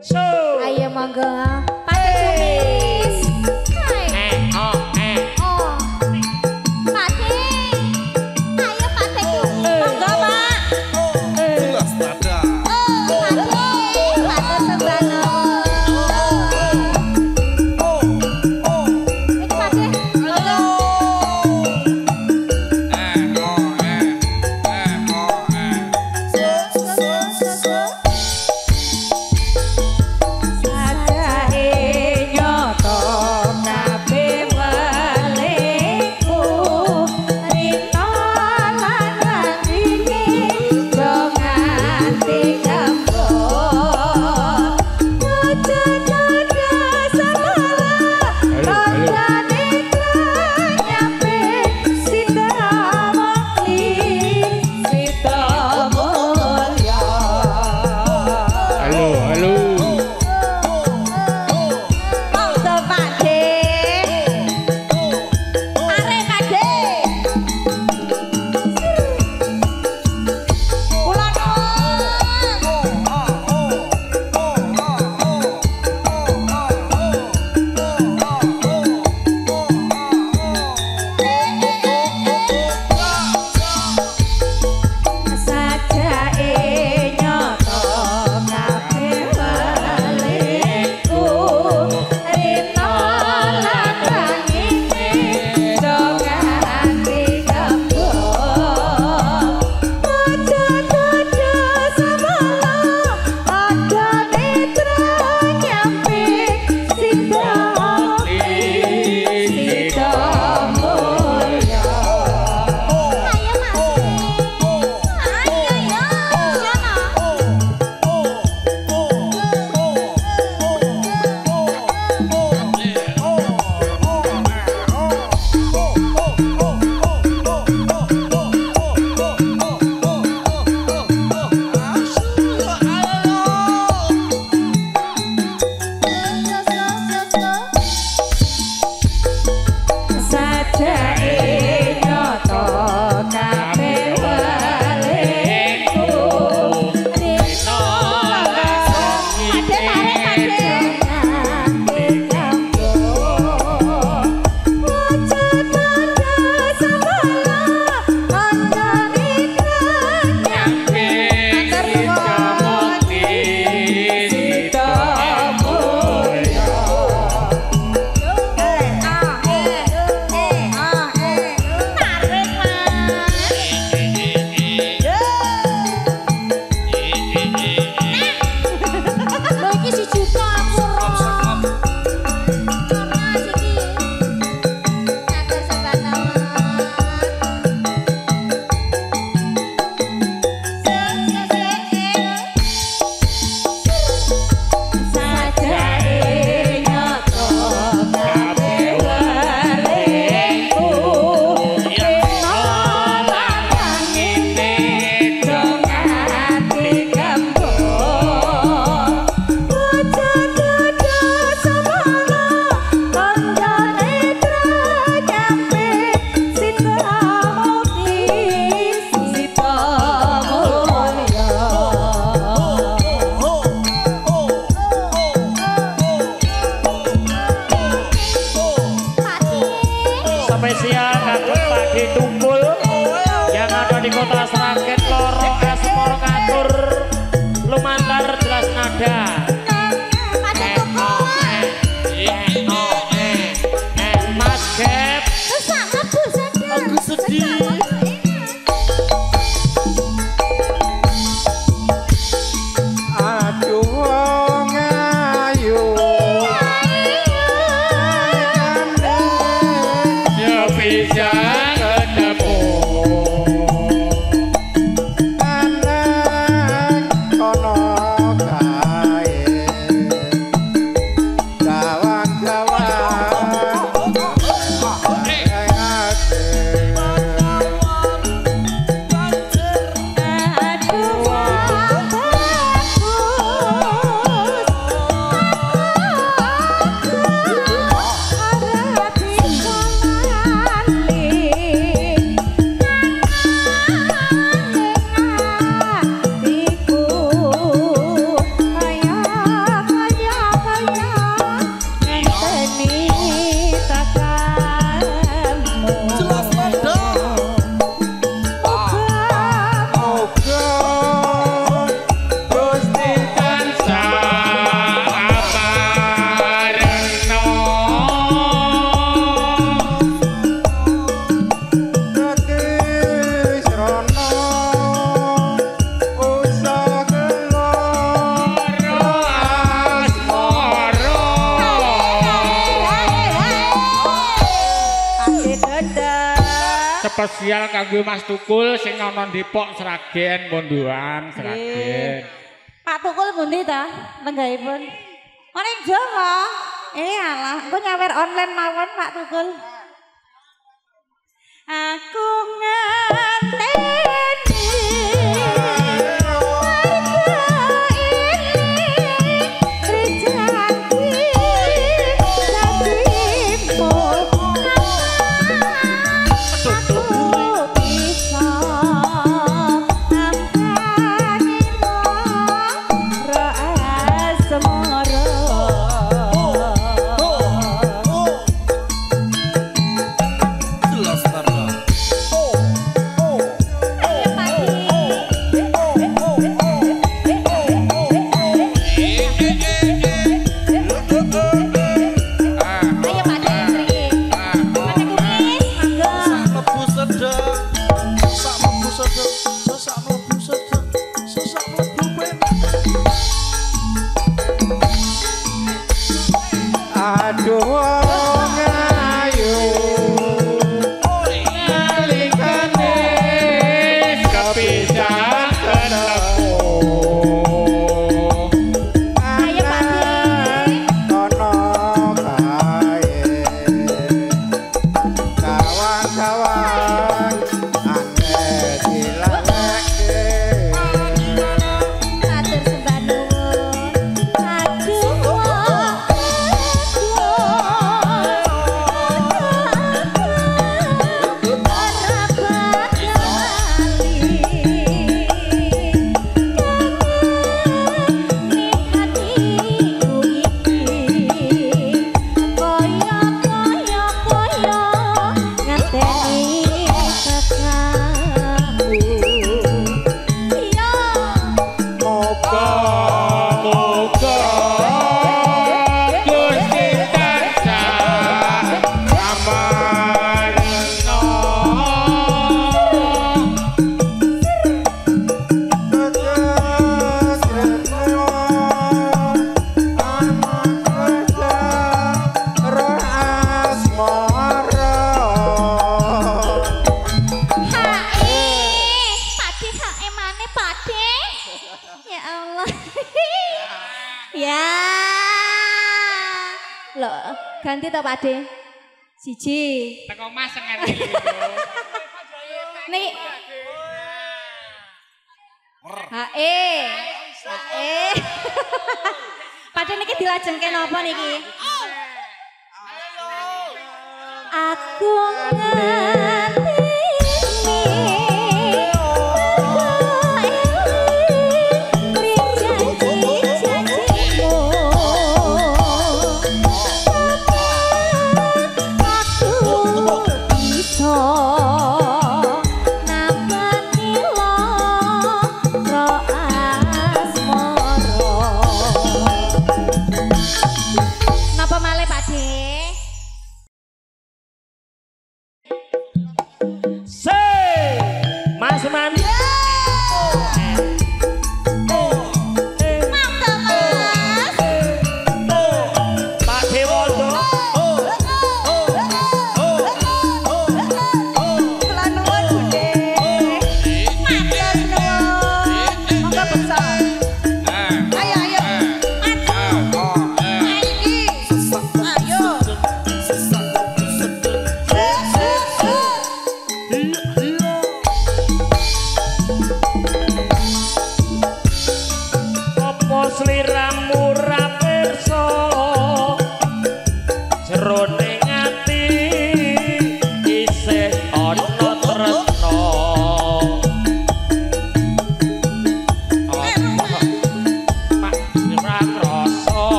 So. Ayo monggo. Pakai kumis. Oh. Pakai. Ayo pakai kumis. Monggo, Pak. Jelas pada. Pakai. Matur sebana. Pakai. Monggo. Spesial kagum Pakde Tunggul yang ada di Kota Sragen, Loro Espor Katur lumantar jelas nada. Mas Gep aku sedih. Kono spesial kanggo Mas Tukul sing ana Depok Sragen Mondoan Sragen. Pak Tukul pundi ta lenggahipun? Ning Jawa. Alah, engko nyawer online mawon Pak Tukul. Aku ngenteni ganti ta Pak De? Siji. Teko Mas ngene iki. Nih. Hae. Pak De niki dilajengke napa niki? Aku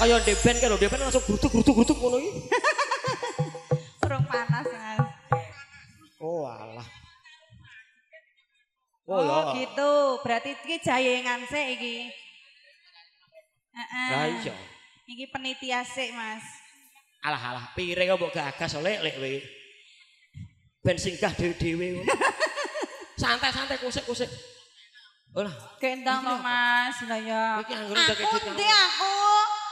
kaya ndek band kan lho, ndek band langsung grutuk ngono iki. Urung panas, Mas. Oh alah. Oh gitu, berarti iki jayengan sik iki. Heeh. Lah iya. Iki penitia sik, Mas. Alah, piring kok mbok gagas oleh lek kowe. Ben singgah dhewe-dhewe ngono. Santai-santai kusik-kusik. Oh lah. Gendang to, Mas. Lah ya. Iki anggere ndek Aku ndi aku?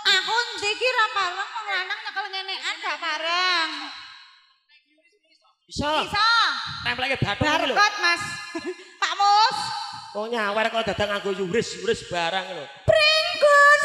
Aku ndi iki ra pareng wong lanang nyekel ngenekan gak pareng. Bisa. Templeke batu iki lho. Barcode, Mas. Pak Mus. Wong nyawer kok dadak nganggo yuris barang lho. Pringgus.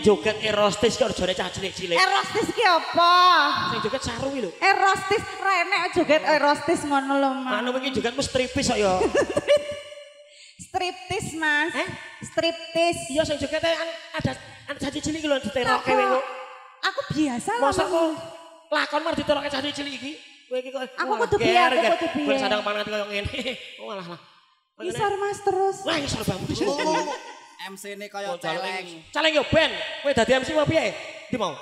Joget erostis kok jare cah cilik-cilik. Erostis ki apa? Sing joget saru iki lho. Erostis renek joget erostis ngono lho, Mas. Anu iki joget mesti striptis kok ya. Striptis, Mas. Striptis. Iya sing joget ada cah cilik iki lho diterokke kowe. Aku biasa lho. Masa kok lakon mar diterokke cah cilik iki? Kowe iki kok aku kudu biar, aku kudu biar. Ben sadang pangan kaya ngene. Oh alah. Isor Mas terus. Wah isor bambu dhisik. MC ini kaya celeng. Celeng yo Ben. Kowe dadi MC apa piye? Ndi mau?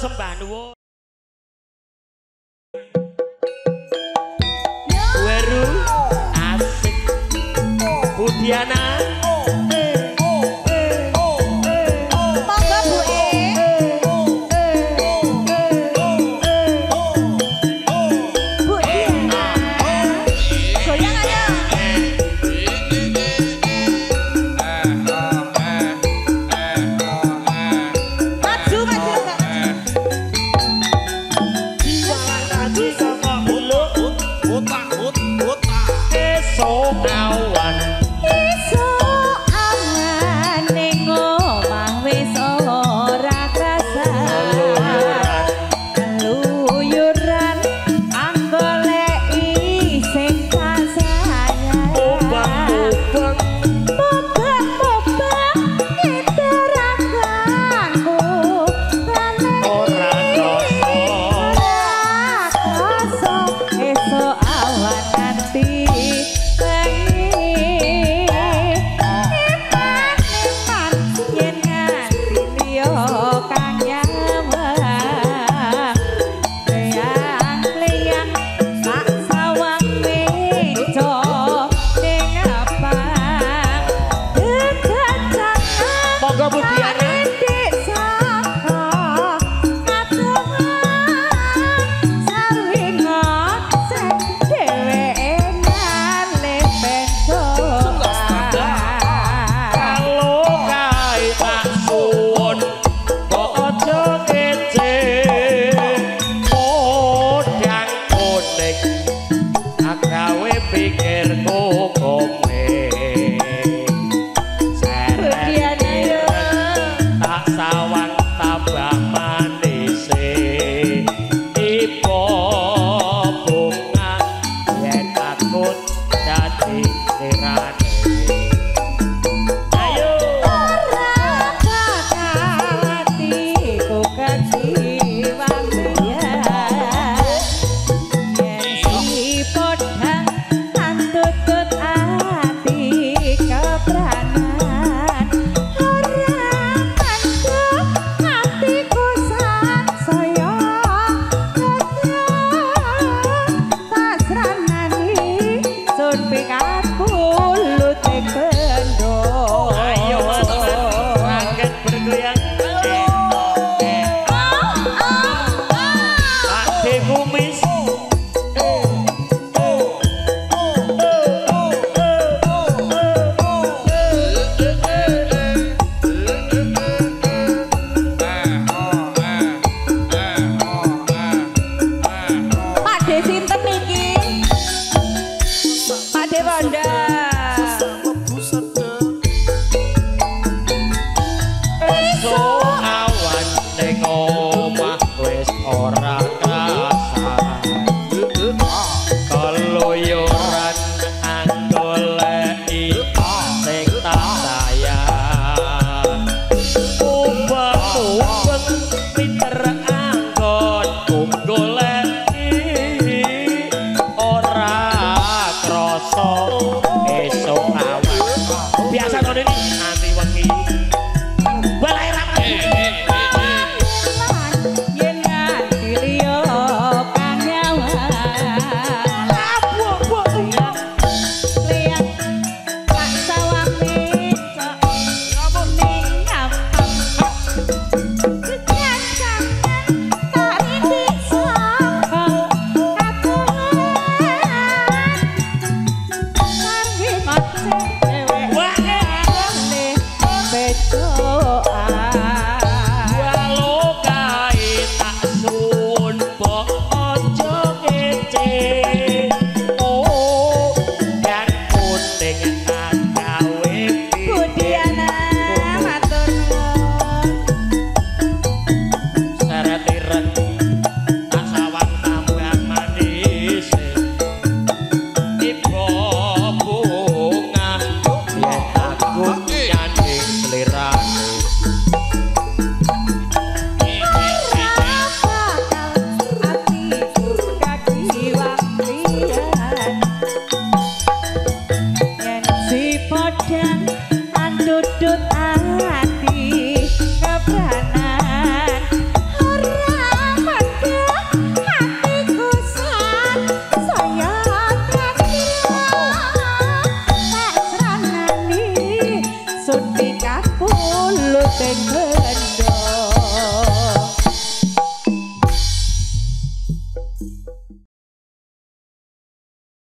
Sembah nuwun. Weru asik Budiana. Otak, otak. Esok awan. Esok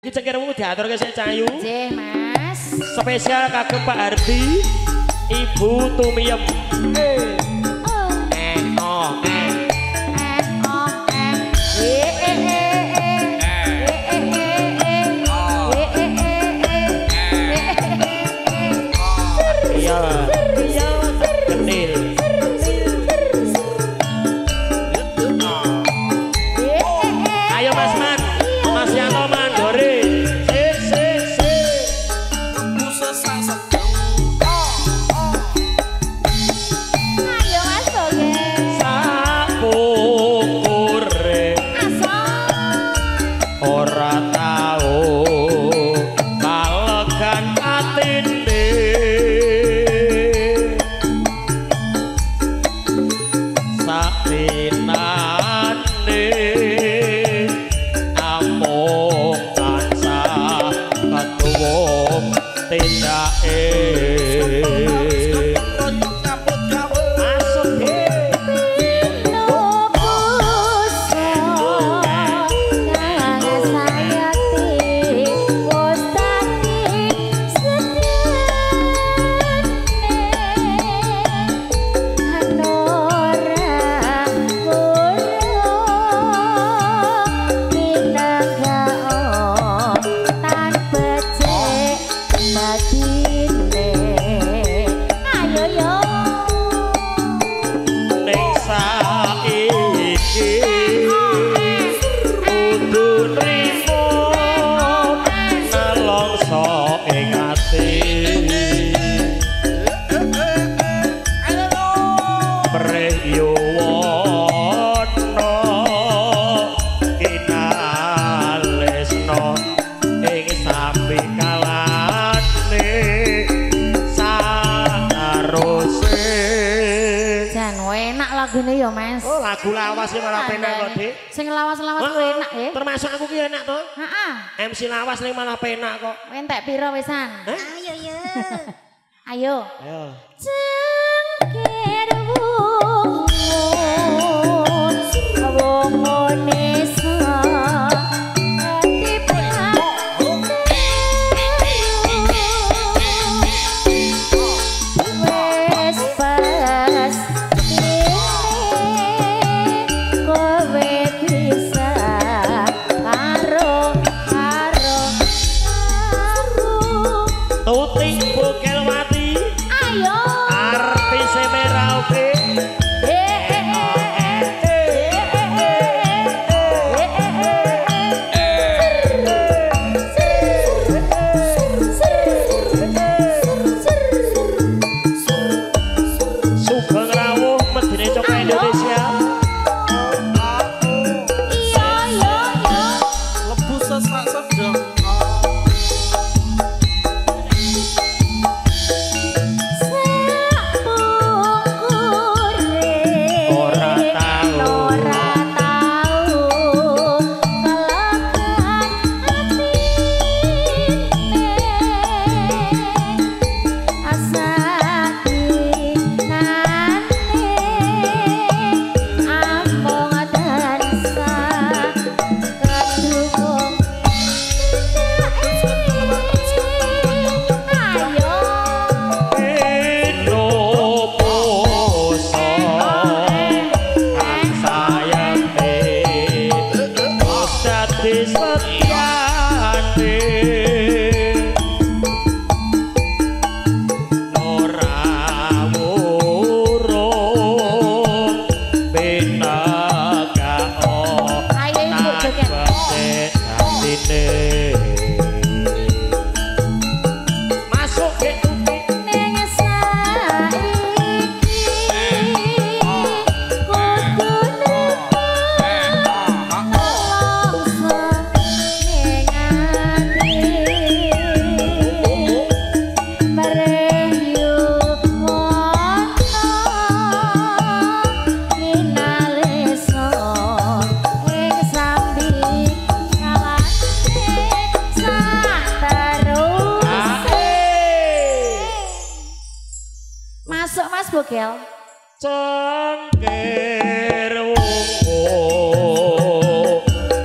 Cengkirmu diatur ke sik Cayu. Nggih, Mas. Spesial kagem Pak Hardi, Ibu Tumiem. Ayo Mas Man, Mas Yanto Mandori. Ayo Mas Boge. Sapukure ora tau kalegan atine sapinane amung tansah katuwung tindake lagune ya Mas. Oh lagu lawas iki malah penak kok Dik. Sing lawas-lawas kuwi enak ya. Termasuk aku ki enak to. Heeh. MC lawas ning malah penak kok. Entek pira wisan? Ayo yo. Ayo. Ayo. Cengkir wungun wungune setyane ora wurung benakao Ayo ibu joget. masuk ke tuti Ning saiki kudune nelongso ning ati mrehyu wono minaleso ing sambi ngawase sateruse masuk Mas Bogel cengker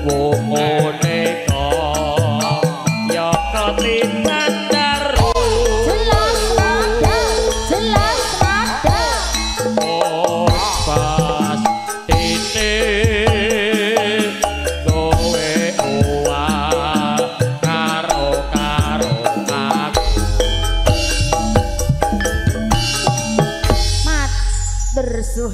wongone ka ya ketingan daru jelas rada pas tine gowe uang karo aku mat bersuh